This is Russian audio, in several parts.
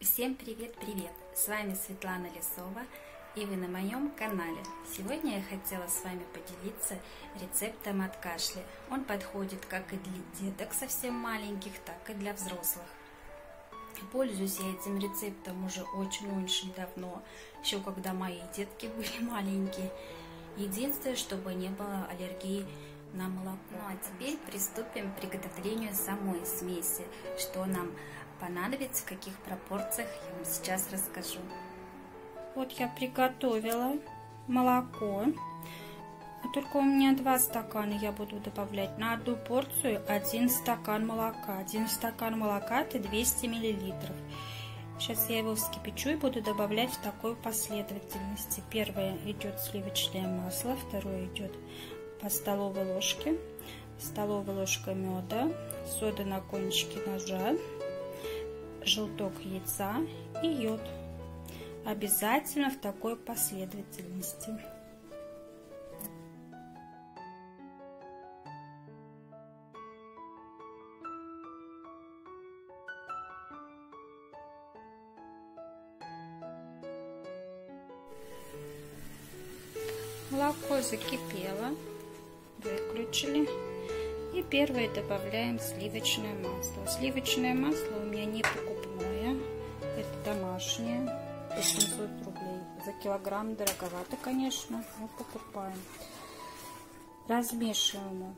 Всем привет-привет! С вами Светлана Лесова, и вы на моем канале. Сегодня я хотела с вами поделиться рецептом от кашля. Он подходит как и для деток совсем маленьких, так и для взрослых. Пользуюсь я этим рецептом уже очень-очень давно, еще когда мои детки были маленькие. Единственное, чтобы не было аллергии на молоко. Ну а теперь приступим к приготовлению самой смеси. Что нам понадобится, в каких пропорциях, я вам сейчас расскажу. Вот я приготовила молоко. Только у меня 2 стакана, я буду добавлять на одну порцию 1 стакан молока. 1 стакан молока это 200 миллилитров. Сейчас я его вскипячу и буду добавлять в такой последовательности. Первое идет сливочное масло, второе идет по столовой ложке, столовая ложка меда, сода на кончике ножа, желток яйца и йод. Обязательно в такой последовательности. Молоко закипело, выключили. И первое добавляем сливочное масло. Сливочное масло у меня не покупное, это домашнее, 800 рублей. За килограмм дороговато, конечно, но покупаем. Размешиваем,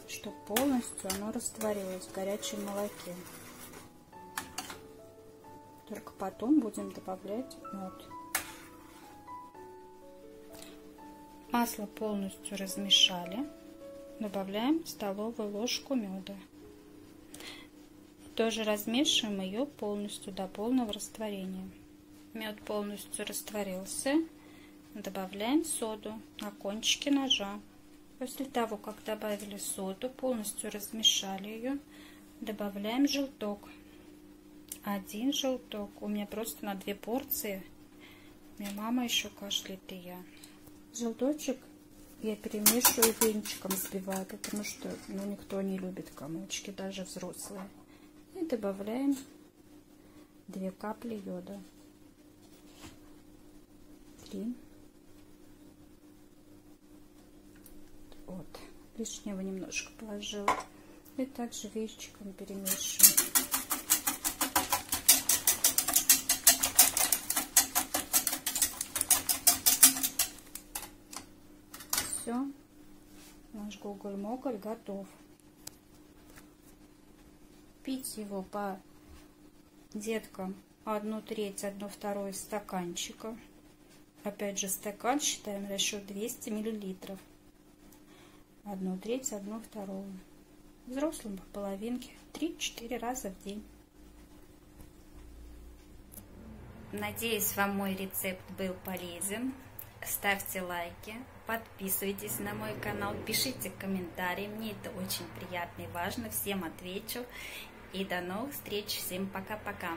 чтобы полностью оно растворилось в горячем молоке. Только потом будем добавлять мед. Масло полностью размешали. Добавляем столовую ложку меда. Тоже размешиваем ее полностью до полного растворения. Мед полностью растворился. Добавляем соду на кончике ножа. После того, как добавили соду, полностью размешали ее, добавляем желток. 1 желток. У меня просто на 2 порции. Моя мама еще кашляет, и я. Желточек я перемешиваю, венчиком взбиваю, потому что никто не любит комочки, даже взрослые. И добавляем 2 капли йода. 3. Вот. Лишнего немножко положила. И также венчиком перемешиваю. Все, наш гоголь-моголь готов. Пить его по деткам 1/3, 1/2 стаканчика. Опять же, стакан считаем расчет 200 миллилитров. 1/3, 1/2. Взрослым по половинке 3-4 раза в день. Надеюсь, вам мой рецепт был полезен. Ставьте лайки, подписывайтесь на мой канал, пишите комментарии, мне это очень приятно и важно, всем отвечу. И до новых встреч, всем пока-пока.